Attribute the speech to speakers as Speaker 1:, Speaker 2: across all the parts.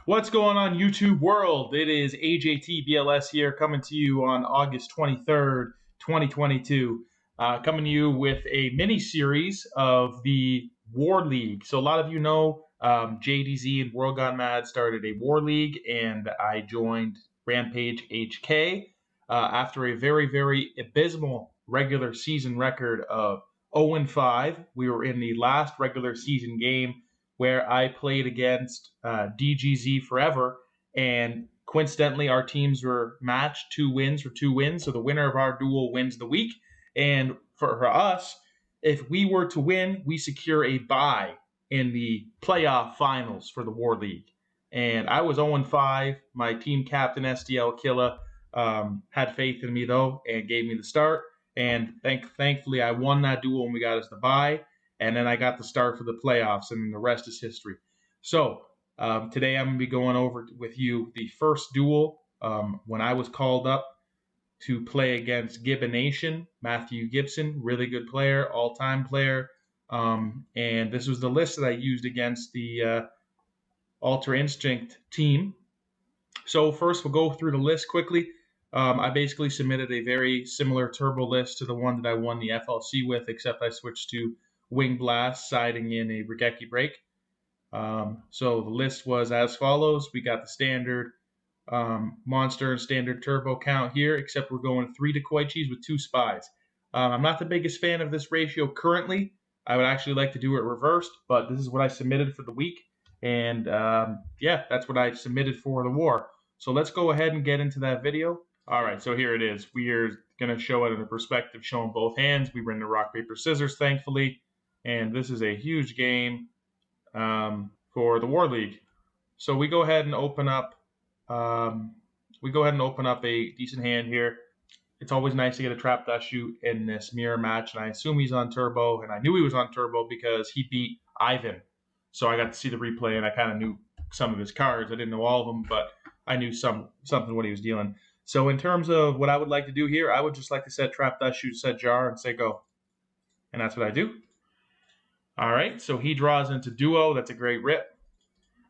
Speaker 1: What's going on, YouTube world? It is AJTBLS here, coming to you on August 23rd, 2022. Coming to you with a mini-series of the War League. So a lot of you know JDZ and World Gone Mad started a War League, and I joined Rampage HK after a very, very abysmal regular season record of 0-5. We were in the last regular season game where I played against DGZ Forever, and coincidentally our teams were matched 2 wins for 2 wins, so the winner of our duel wins the week. And for us, if we were to win, we secure a bye in the playoff finals for the War League. And I was 0-5. My team captain, SDL Killa, had faith in me, though, and gave me the start. And thankfully, I won that duel and we got us the bye. And then I got the start for the playoffs, and the rest is history. So today I'm going to be going over with you the first duel when I was called up to play against Gibbination, Matthew Gibson, really good player, all-time player. And this was the list that I used against the Ultra Instinct team. So first we'll go through the list quickly. I basically submitted a very similar turbo list to the one that I won the FLC with, except I switched to Wing Blast, siding in a Regeki break. So the list was as follows. We got the standard monster and standard turbo count here, except we're going 3 Decoichis with 2 spies. I'm not the biggest fan of this ratio currently. I would actually like to do it reversed, but this is what I submitted for the week. And yeah, that's what I submitted for the war. So let's go ahead and get into that video. All right, so here it is. We are going to show it in a perspective showing both hands. We were in the rock, paper, scissors, thankfully. And this is a huge game for the War League. So we go ahead and open up. A decent hand here. It's always nice to get a trap dust shoot in this mirror match, and I assume he's on turbo. And I knew he was on turbo because he beat Ivan. So I got to see the replay, and I kind of knew some of his cards. I didn't know all of them, but I knew something what he was dealing. So in terms of what I would like to do here, I would just like to set trap dust shoot, set jar, and say go. And that's what I do. All right, so he draws into duo. That's a great rip.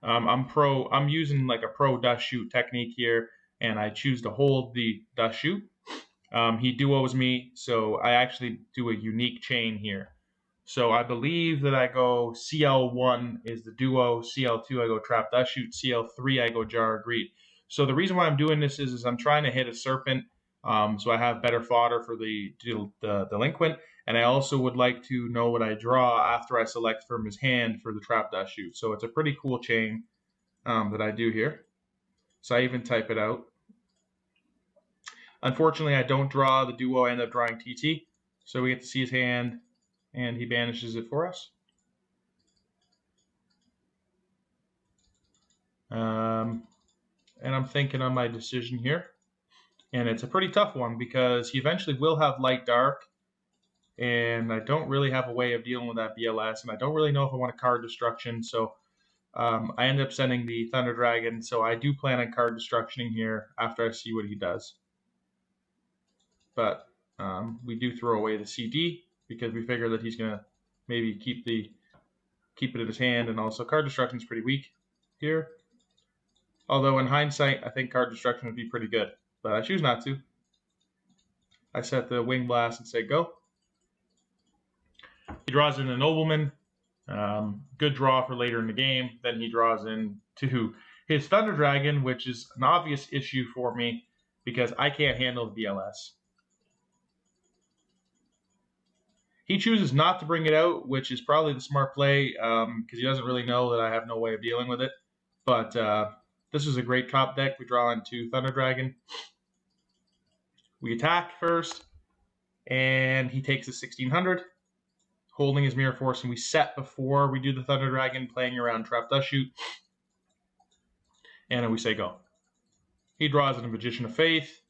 Speaker 1: I'm using like a pro dust shoot technique here, and I choose to hold the dust shoot. He duos me, so I actually do a unique chain here. So I believe that I go CL1 is the duo, CL2 I go trap dust shoot, CL3 I go jar agreed. So the reason why I'm doing this is I'm trying to hit a serpent, so I have better fodder for the delinquent, and I also would like to know what I draw after I select from his hand for the trap dust shoot. So it's a pretty cool chain that I do here. So I even type it out. Unfortunately, I don't draw the duo. I end up drawing TT. So we get to see his hand, and he banishes it for us. And I'm thinking on my decision here. And it's a pretty tough one because he eventually will have light dark. And I don't really have a way of dealing with that BLS. And I don't really know if I want a card destruction. So I end up sending the Thunder Dragon. So I do plan on card destructioning here after I see what he does. But we do throw away the CD because we figure that he's going to maybe keep it in his hand. And also card destruction is pretty weak here. Although in hindsight, I think card destruction would be pretty good. But I choose not to. I set the Wing Blast and say go. He draws in a Nobleman. Good draw for later in the game. Then he draws into his Thunder Dragon, which is an obvious issue for me because I can't handle the BLS. He chooses not to bring it out, which is probably the smart play because he doesn't really know that I have no way of dealing with it. But this is a great top deck. We draw into Thunder Dragon. We attack first, and he takes the 1600, holding his Mirror Force, and we set before we do the Thunder Dragon, playing around Trap Dust Shoot, and then we say go. He draws in a Magician of Faith.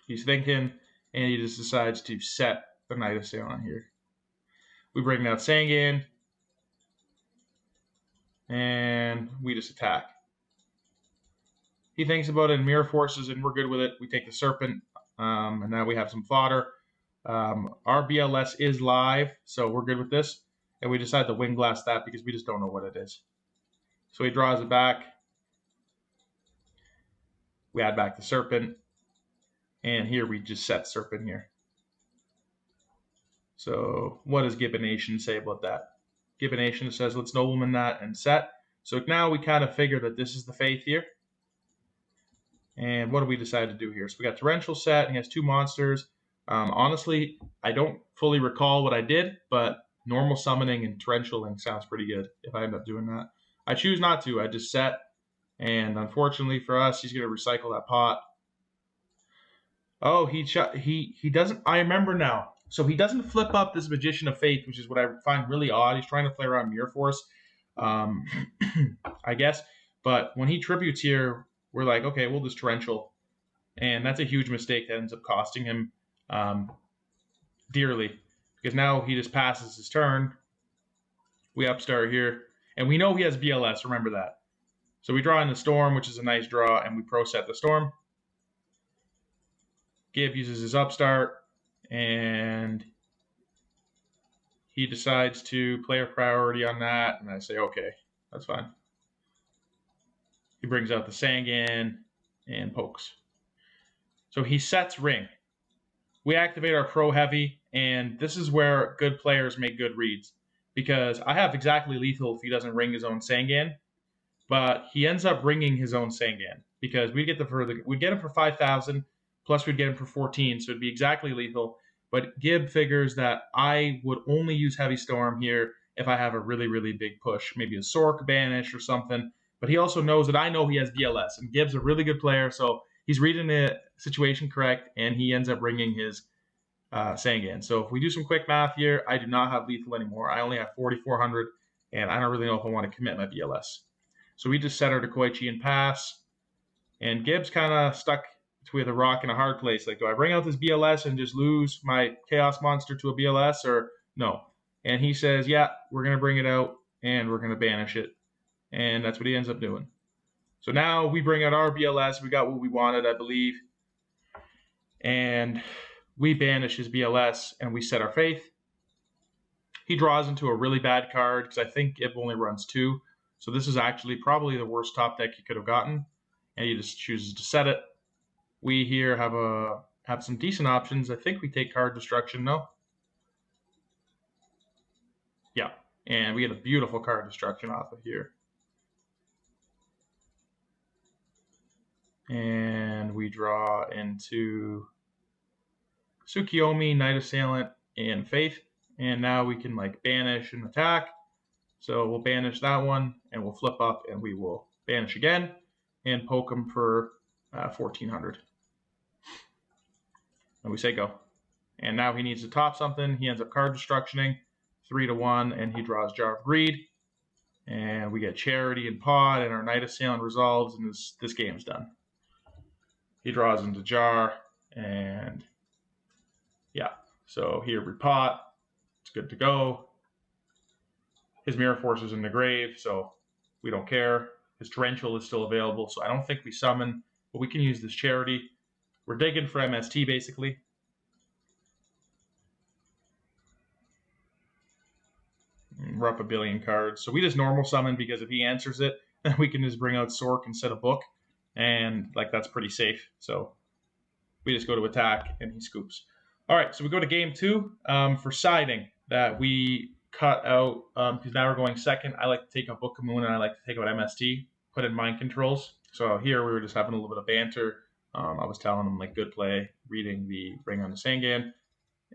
Speaker 1: He's thinking, and he just decides to set the Knight of Ceylon here. We bring out Sangan, and we just attack. He thinks about it in Mirror Forces, and we're good with it. We take the Serpent, and now we have some fodder. Our BLS is live, so we're good with this. And we decide to Wing Blast that because we just don't know what it is. So he draws it back. We add back the Serpent. And here we just set Serpent here. So what does Gibbination say about that? Gibbination says, let's Nobleman that and set. So now we kind of figure that this is the Faith here. And what do we decide to do here? So we got Torrential set, and he has 2 monsters. Honestly, I don't fully recall what I did, but normal summoning and torrentialing sounds pretty good if I end up doing that. I choose not to. I just set, and unfortunately for us, he's going to recycle that pot. Oh, he doesn't. I remember now. So he doesn't flip up this Magician of Faith, which is what I find really odd. He's trying to play around Mirror Force, I guess. But when he tributes here, we're like, okay, we'll just torrential. And that's a huge mistake that ends up costing him dearly. Because now he just passes his turn. We upstart here. And we know he has BLS, remember that. So we draw in the Storm, which is a nice draw, and we pro-set the Storm. Gib uses his upstart, and he decides to play a priority on that, and I say, okay, that's fine. He brings out the Sangan and pokes. So he sets Ring. We activate our Pro Heavy, and this is where good players make good reads, because I have exactly lethal if he doesn't ring his own Sangan, but he ends up ringing his own Sangan, because we'd get him for 5,000, plus we'd get him for 14, so it'd be exactly lethal. But Gib figures that I would only use Heavy Storm here if I have a really, really big push, maybe a Sork banish or something. But he also knows that I know he has BLS, and Gib's a really good player, so he's reading the situation correct, and he ends up ringing his Sangan. So if we do some quick math here, I do not have lethal anymore. I only have 4,400, and I don't really know if I want to commit my BLS. So we just set our Dekoichi and pass, and Gib's kind of stuck between a rock and a hard place. Like, do I bring out this BLS and just lose my Chaos Monster to a BLS, or no? And he says, yeah, we're going to bring it out, and we're going to banish it. And that's what he ends up doing. So now we bring out our BLS. We got what we wanted, I believe. And we banish his BLS, and we set our Faith. He draws into a really bad card, because I think Gib only runs 2. So this is actually probably the worst top deck he could have gotten. And he just chooses to set it. We here have some decent options. I think we take card destruction, no? Yeah, and we get a beautiful card destruction off of here. And we draw into Tsukiyomi, Knight Assailant, and Faith. And now we can like banish and attack. So we'll banish that one, and we'll flip up, and we will banish again and poke him for 1,400. And we say go. And now he needs to top something. He ends up card destructioning 3-1, and he draws Jar of Greed. And we get Charity and Pod, and our Knight Assailant resolves, and this game's done. He draws into Jar, and yeah. So here we pot. It's good to go. His Mirror Force is in the grave, so we don't care. His Torrential is still available, so I don't think we summon, but we can use this Charity. We're digging for MST, basically. And we're up a billion cards. So we just normal summon, because if he answers it, then we can just bring out Sork instead of Book. And like that's pretty safe. So we just go to attack, and he scoops. All right, so we go to game 2 for siding that we cut out, because now we're going second. I like to take out Book of Moon, and I like to take out MST, put in Mind Controls. So here we were just having a little bit of banter. I was telling him, like, good play, reading the Ring on the Sangan.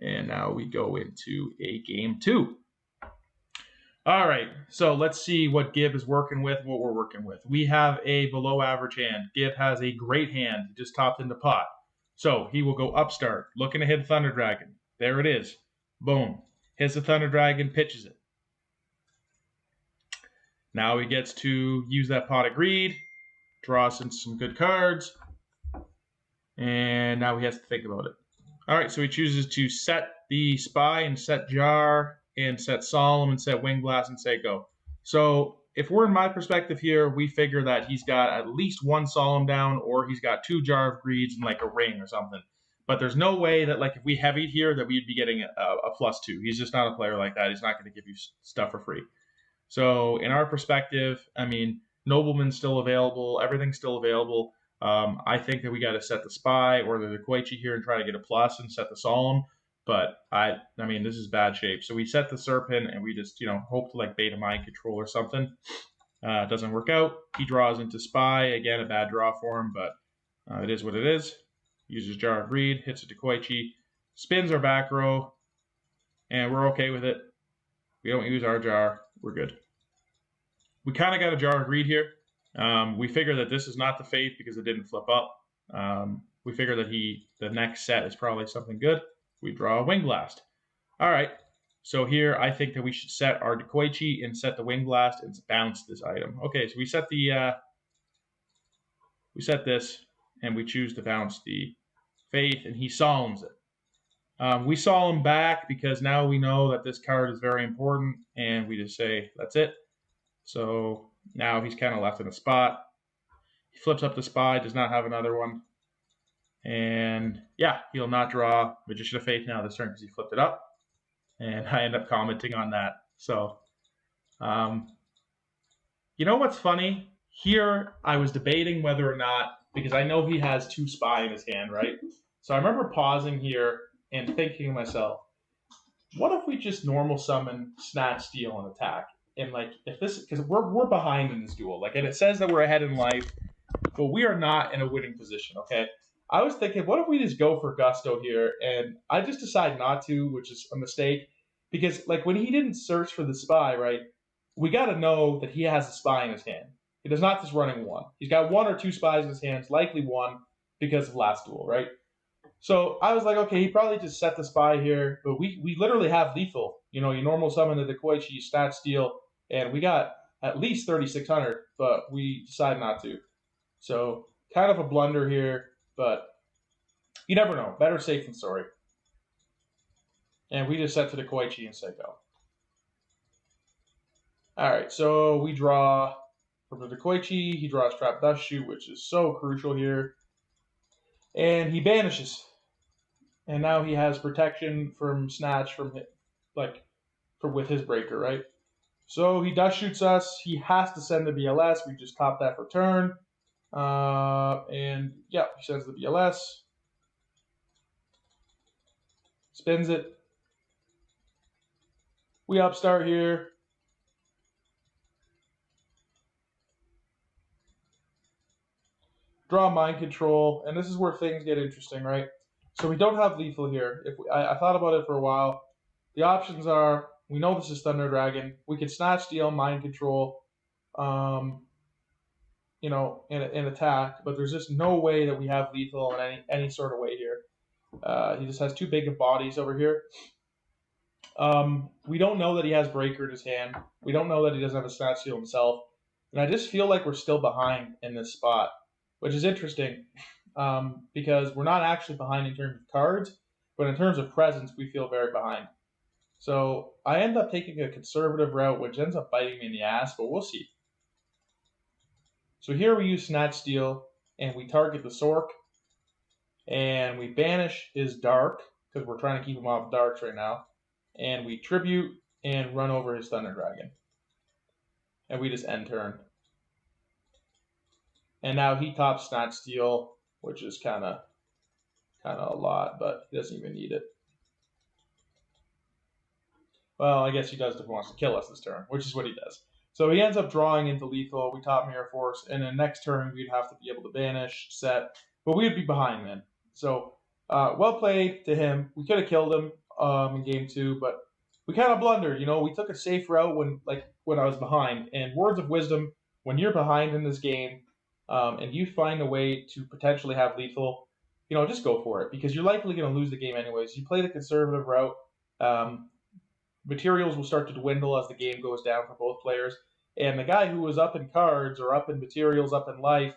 Speaker 1: And now we go into a game 2. All right, so let's see what Gib is working with, what we're working with. We have a below average hand. Gib has a great hand. He just topped into pot. So he will go upstart, looking to hit Thunder Dragon. There it is. Boom. Hits the Thunder Dragon, pitches it. Now he gets to use that Pot of Greed, draws in some good cards, and now he has to think about it. All right, so he chooses to set the Spy and set Jar and set Solemn and set Wing Blast and say go. So if we're in my perspective here, we figure that he's got at least 1 Solemn down, or he's got 2 Jar of Greeds and like a Ring or something. But there's no way that, like, if we heavied here, that we'd be getting a +2. He's just not a player like that. He's not going to give you stuff for free. So in our perspective, I mean, Nobleman's still available. Everything's still available. I think that we got to set the Spy or the Koichi here and try to get a plus and set the Solemn. But I mean, this is bad shape. So we set the Serpent and we just, hope to like bait a mind control or something. It doesn't work out. He draws into Spy. Again, a bad draw for him, but it is what it is. Uses Jar of Greed, hits it to Koichi, spins our back row, and we're okay with it. We don't use our jar. We're good. We kind of got a Jar of Greed here. We figure that this is not the Faith because it didn't flip up. We figure that the next set is probably something good. We draw a Wing Blast. All right. So here, I think that we should set our Koichi and set the Wing Blast and bounce this item. Okay, so we set this, and we choose to bounce the Faith, and he solemns it. We solemn back because now we know that this card is very important, and we just say, that's it. So now he's kind of left in a spot. He flips up the Spy, does not have another one. And yeah, he'll not draw Magician of Faith now this turn because he flipped it up. And I end up commenting on that. So, you know what's funny? Here, I was debating whether or not, because I know he has 2 Spy in his hand, right? So I remember pausing here and thinking to myself, what if we just normal summon, Snatch, Steal, and attack? And like, if this, because we're behind in this duel, like, and it says that we're ahead in life, but we are not in a winning position, okay? I was thinking, what if we just go for Gusto here? And I just decide not to, which is a mistake. Because, like, when he didn't search for the Spy, right, we got to know that he has a Spy in his hand. He does not just running one. He's got 1 or 2 Spies in his hands, likely 1 because of last duel, right? So I was like, okay, he probably just set the Spy here. But we literally have lethal. You normal summon the Koichi, you Snatch, Steal, and we got at least 3,600, but we decided not to. So kind of a blunder here. But you never know. Better safe than sorry. And we just set to the Koichi and say go. All right, so we draw from the Koichi. He draws Trap Dust Shoot, which is so crucial here. And he banishes. And now he has protection from Snatch with his breaker, right? So he Dust Shoots us. He has to send the BLS. We just cop that for turn. And yeah, he sends the BLS. Spins it. We upstart here. Draw Mind Control, and this is where things get interesting, right? So we don't have lethal here. I thought about it for a while. The options are, we know this is Thunder Dragon. We can Snatch, Steal, Mind Control, and attack, but there's just no way that we have lethal in any sort of way here. He just has too big of bodies over here. We don't know that he has Breaker in his hand. We don't know that he doesn't have a Snatch, Steal himself. And I just feel like we're still behind in this spot, which is interesting because we're not actually behind in terms of cards, but in terms of presence, we feel very behind. So I end up taking a conservative route, which ends up biting me in the ass, but we'll see. So here we use Snatch, Steal, and we target the Sork, and we banish his Dark, because we're trying to keep him off Darks right now, and we Tribute and run over his Thunder Dragon. And we just end turn. And now he tops Snatch, Steal, which is kind of a lot, but he doesn't even need it. Well, I guess he does if he wants to kill us this turn, which is what he does. So he ends up drawing into lethal. We top Mirror Force, and then next turn we'd have to be able to banish, set, but we'd be behind then. So well played to him. We could have killed him in game 2, but we kind of blundered. We took a safe route when I was behind. And words of wisdom: when you're behind in this game, and you find a way to potentially have lethal, just go for it because you're likely going to lose the game anyways. You play the conservative route. Materials will start to dwindle as the game goes down for both players. And the guy who was up in cards or up in materials, up in life,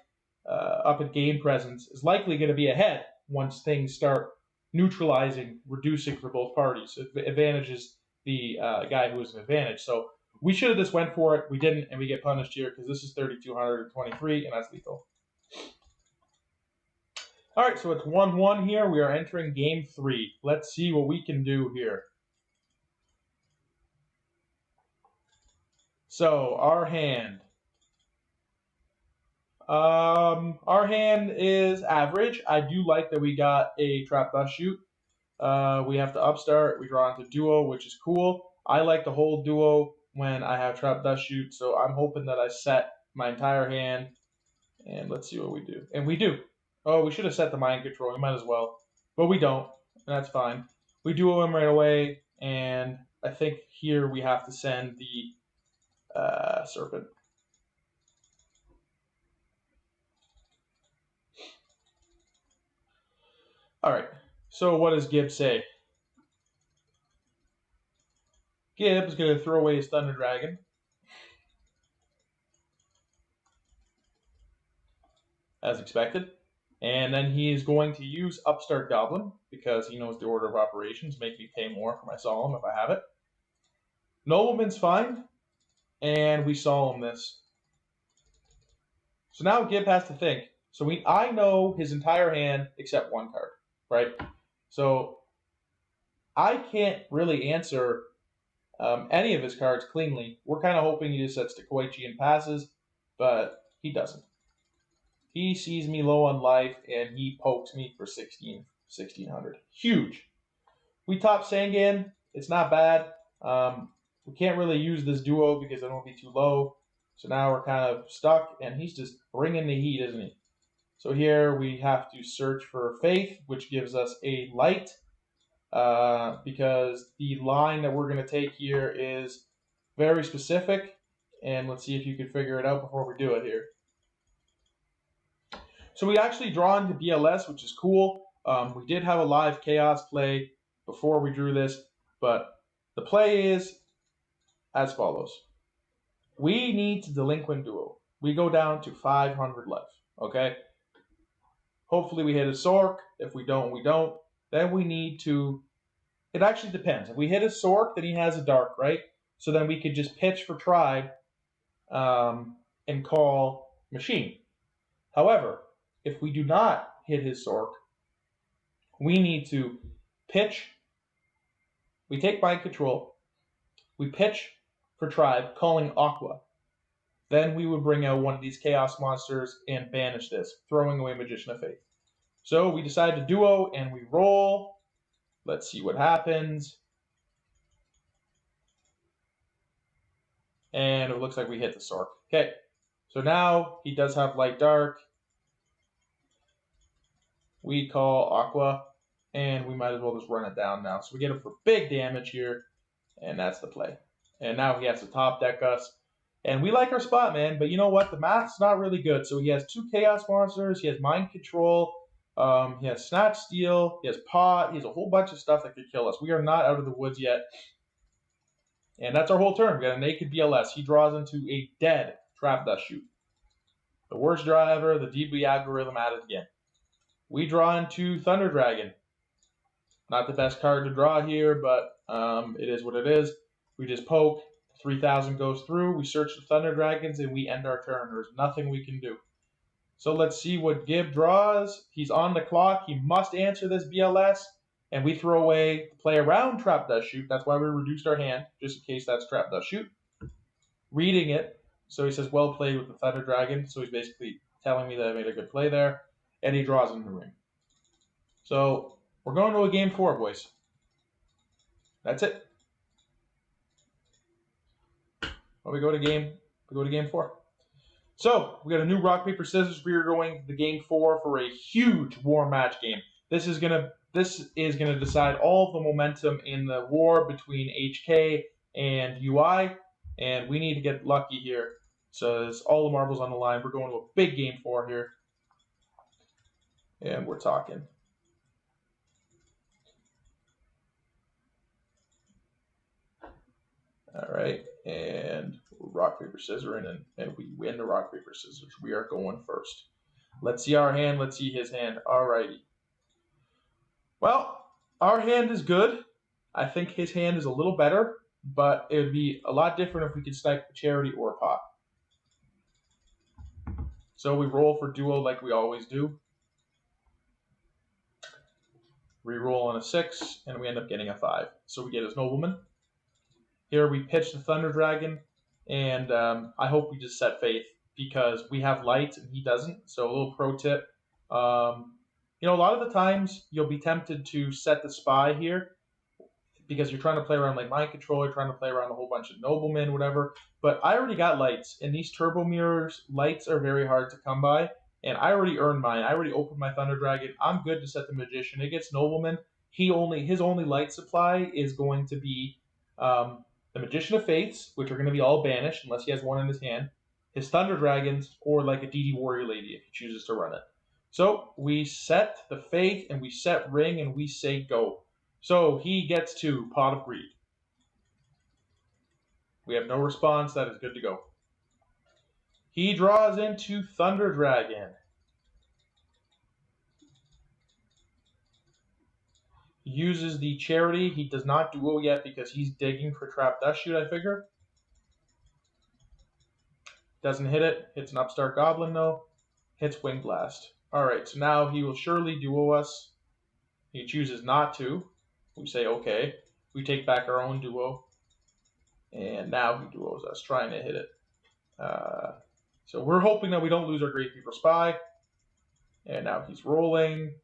Speaker 1: up in game presence is likely going to be ahead once things start neutralizing, reducing for both parties. It advantages the guy who was an advantage. So we should have just went for it. We didn't, and we get punished here because this is 3,223, and that's lethal. All right, so it's 1-1 here. We are entering game 3. Let's see what we can do here. So our hand is average. I do like that we got a trap dust shoot. We have to upstart. We draw into duo, which is cool. I like to hold duo when I have trap dust shoot, so I'm hoping that I set my entire hand. And let's see what we do. And we do. Oh, we should have set the mind control. We might as well, but we don't. And that's fine. We duo him right away, and I think here we have to send the serpent. All right. So what does Gibb say? Gibb's going to throw away his Thunder Dragon. As expected. And then he is going to use Upstart Goblin because he knows the order of operations, make me pay more for my Solemn if I have it. Nobleman's fine, and we Solemn this. So now Gibb has to think. So I know his entire hand except one card, right? So I can't really answer any of his cards cleanly. We're kind of hoping he just sets to Koichi and passes, but he doesn't. He sees me low on life, and he pokes me for 1,600. Huge. We top Sangan. It's not bad. We can't really use this duo because it won't be too low. So now we're kind of stuck, and he's just bringing the heat, isn't he? So here we have to search for Faith, which gives us a light, because the line that we're going to take here is very specific. And let's see if you can figure it out before we do it here. So we actually draw into BLS, which is cool. We did have a live chaos play before we drew this, but the play is as follows. We need to delinquent duo. We go down to 500 life, okay? Hopefully we hit a Sork. If we don't, we don't. Then we need to, it actually depends. If we hit a Sork, then he has a Dark, right? So then we could just pitch for Tribe and call Machine. However, if we do not hit his Sork, we need to pitch. We take mind control. We pitch for Tribe, calling Aqua. Then we would bring out one of these Chaos monsters and banish this, throwing away Magician of Faith. So we decide to duo, and we roll. Let's see what happens. And it looks like we hit the Sork. Okay, so now he does have Light Dark. We call Aqua, and we might as well just run it down now. So we get him for big damage here, and that's the play. And now he has to top deck us. And we like our spot, man, but you know what? The math's not really good. So he has 2 Chaos Monsters, he has Mind Control, he has Snatch Steal, he has Pot, he has a whole bunch of stuff that could kill us. We are not out of the woods yet. And that's our whole turn. We got a naked BLS. He draws into a dead Trap Dust Shoot. The worst draw ever, the DB algorithm at it again. We draw into Thunder Dragon. Not the best card to draw here, but it is what it is. We just poke. 3,000 goes through. We search the Thunder Dragons, and we end our turn. There's nothing we can do. So let's see what Gibb draws. He's on the clock. He must answer this BLS, and we throw away the play around Trap Dust Shoot. That's why we reduced our hand, just in case that's Trap Dust Shoot. Reading it, so he says, well played with the Thunder Dragon. So he's basically telling me that I made a good play there, and he draws in the ring. So we're going to a game 4, boys. That's it. Well, we go to game 4. So we got a new rock paper scissors. We are going to the game 4 for a huge war match game. This is gonna decide all of the momentum in the war between HK and UI, and we need to get lucky here. So there's all the marbles on the line. We're going to a big game 4 here, and we're talking. All right, and rock, paper, scissors, and we win the rock, paper, scissors. We are going first. Let's see our hand. Let's see his hand. All righty. Well, our hand is good. I think his hand is a little better, but it would be a lot different if we could snipe Charity or Pot. So we roll for duo like we always do. Reroll on a 6, and we end up getting a 5. So we get his Nobleman. Here we pitch the Thunder Dragon. And I hope we just set faith because we have light and he doesn't. So a little pro tip. A lot of the times you'll be tempted to set the spy here because you're trying to play around like mind control, you're trying to play around a whole bunch of noblemen, whatever. But I already got lights, and these turbo mirrors, lights are very hard to come by, and I already earned mine. I already opened my Thunder Dragon. I'm good to set the magician. It gets nobleman. His only light supply is going to be the Magician of Faiths, which are going to be all banished unless he has one in his hand, his Thunder Dragons, or like a DD Warrior Lady if he chooses to run it. So we set the Faith, and we set Ring, and we say go. So he gets to Pot of Greed. We have no response. That is good to go. He draws into Thunder Dragon. He uses the Charity. He does not duel yet because he's digging for Trap Dust Shoot, I figure. Doesn't hit it. Hits an Upstart Goblin, though. Hits Wing Blast. Alright, so now he will surely duel us. He chooses not to. We say, okay. We take back our own duo. And now he duos us, trying to hit it. So we're hoping that we don't lose our Gravekeeper Spy. And now he's rolling.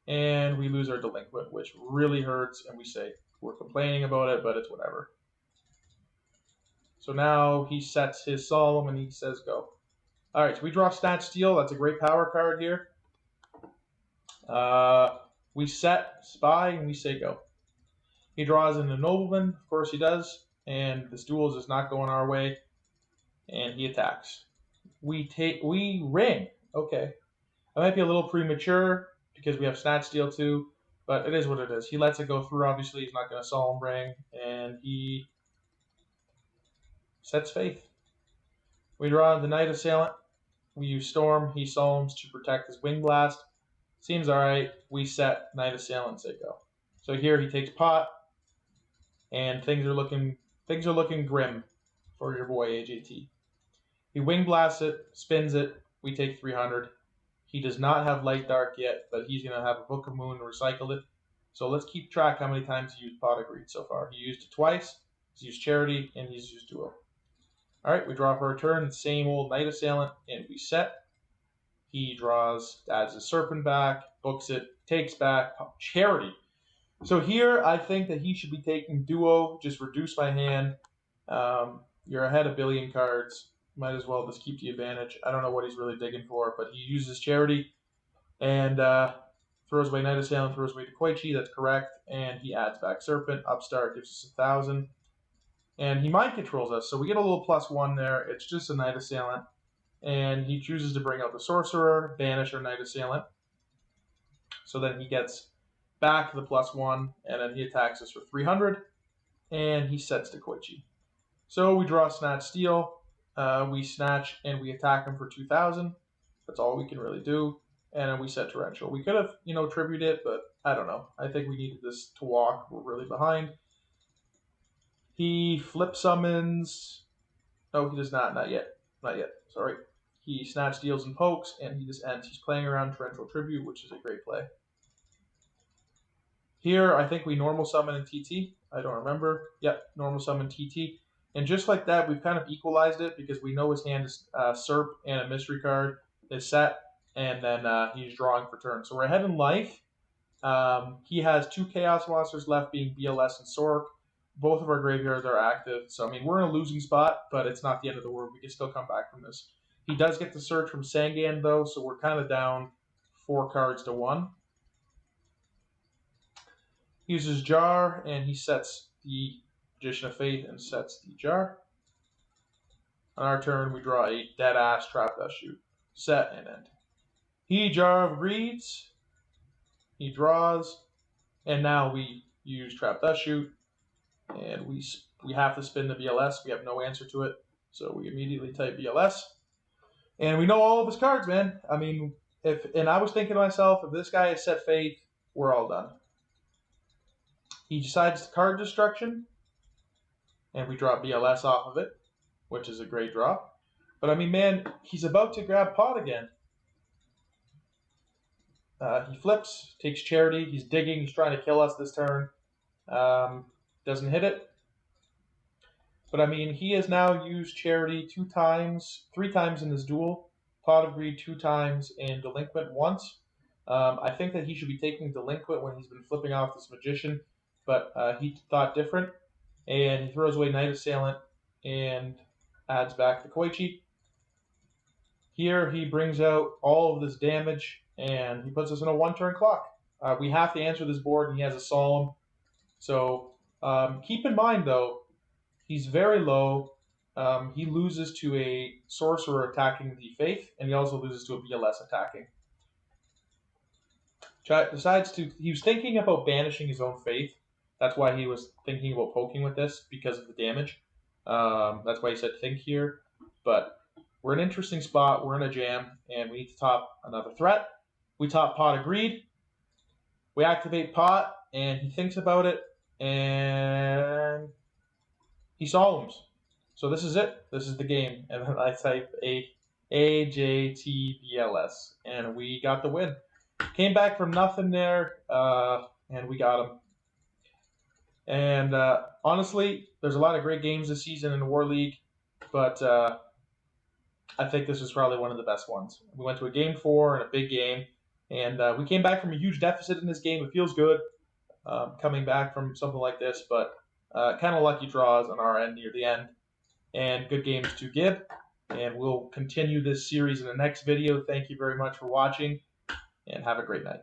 Speaker 1: And we lose our Delinquent, which really hurts. And we say, we're complaining about it, but it's whatever. So now he sets his Solemn and he says go. Alright, so we draw Snatch Steal. That's a great power card here. We set Spy and we say go. He draws in the Nobleman. Of course he does. And this duel is just not going our way. And he attacks. We ring. Okay. I might be a little premature because we have Snatch Steal too. But it is what it is. He lets it go through. Obviously, he's not going to Solemn Ring. And he sets Faith. We draw the Knight Assailant. We use Storm. He Solemns to protect his Wing Blast. Seems alright. We set Knight Assailant, say go. So here he takes Pot. And things are looking grim for your boy AJT. He Wing Blasts it, spins it, we take 300. He does not have Light Dark yet, but he's going to have a Book of Moon to recycle it. So let's keep track how many times he used Pot of Greed so far. He used it twice, he's used Charity, and he's used Duel. Alright, we draw for a turn, same old Knight Assailant, and we set. He adds his Serpent back, books it, takes back, Charity. So here, I think that he should be taking Duo, just reduce my hand. You're ahead a billion cards. Might as well just keep the advantage. I don't know what he's really digging for, but he uses Charity and throws away Knight Assailant, throws away Koichi, that's correct, and he adds back Serpent. Upstart gives us 1,000. And he mind controls us, so we get a little +1 there. It's just a Knight Assailant. And he chooses to bring out the Sorcerer, banish our Knight Assailant. So then he gets back the +1, and then he attacks us for 300, and he sets to Koichi. So we draw Snatch Steal, we snatch, and we attack him for 2,000. That's all we can really do, and then we set Torrential. We could have, tribute it, but I don't know. I think we needed this to walk. We're really behind. He flip summons. No, he does not. Not yet. Not yet. Sorry. He Snatch Deals and pokes, and he just ends. He's playing around Torrential Tribute, which is a great play. Here, I think we normal summon in TT. I don't remember. Yep, normal summon TT. And just like that, we've kind of equalized it because we know his hand is Serp and a mystery card is set, and then he's drawing for turn. So we're ahead in life. He has 2 Chaos Monsters left, being BLS and Sork. Both of our graveyards are active. So, I mean, we're in a losing spot, but it's not the end of the world. We can still come back from this. He does get the search from Sangan, though, so we're kind of down 4 cards to 1. He uses Jar, and he sets the Magician of Faith and sets the Jar. On our turn, we draw a dead-ass Trap Dust Shoot. Set and end. He Jar of Greeds. He draws, and now we use Trap Dust Shoot, and we have to spin the BLS. We have no answer to it, so we immediately type BLS. And we know all of his cards, man. I mean, and I was thinking to myself, if this guy has set Faith, we're all done. He decides card destruction, and we draw BLS off of it, which is a great draw. But I mean, man, he's about to grab Pot again. He flips, takes Charity, he's digging, he's trying to kill us this turn. Doesn't hit it. But I mean, he has now used Charity 3 times in this duel, Pot of Greed 2 times, and Delinquent once. I think that he should be taking Delinquent when he's been flipping off this Magician, but he thought different, and he throws away Knight Assailant and adds back the Koichi. Here he brings out all of this damage, and he puts us in a 1-turn clock. We have to answer this board, and he has a Solemn. So keep in mind, though, he's very low. He loses to a Sorcerer attacking the Faith, and he also loses to a BLS attacking. He was thinking about banishing his own Faith. That's why he was thinking about poking with this, because of the damage. That's why he said think here. But we're in an interesting spot. We're in a jam, and we need to top another threat. We top Pot of Greed. We activate Pot, and he thinks about it, and he solemns. So this is it. This is the game. And then I type AJTBLS, and we got the win. Came back from nothing there, and we got him. And honestly, there's a lot of great games this season in the War League, but I think this was probably one of the best ones. We went to a game 4 and a big game, and we came back from a huge deficit in this game. It feels good coming back from something like this, but kind of lucky draws on our end near the end. And good games to Gib. And we'll continue this series in the next video. Thank you very much for watching, and have a great night.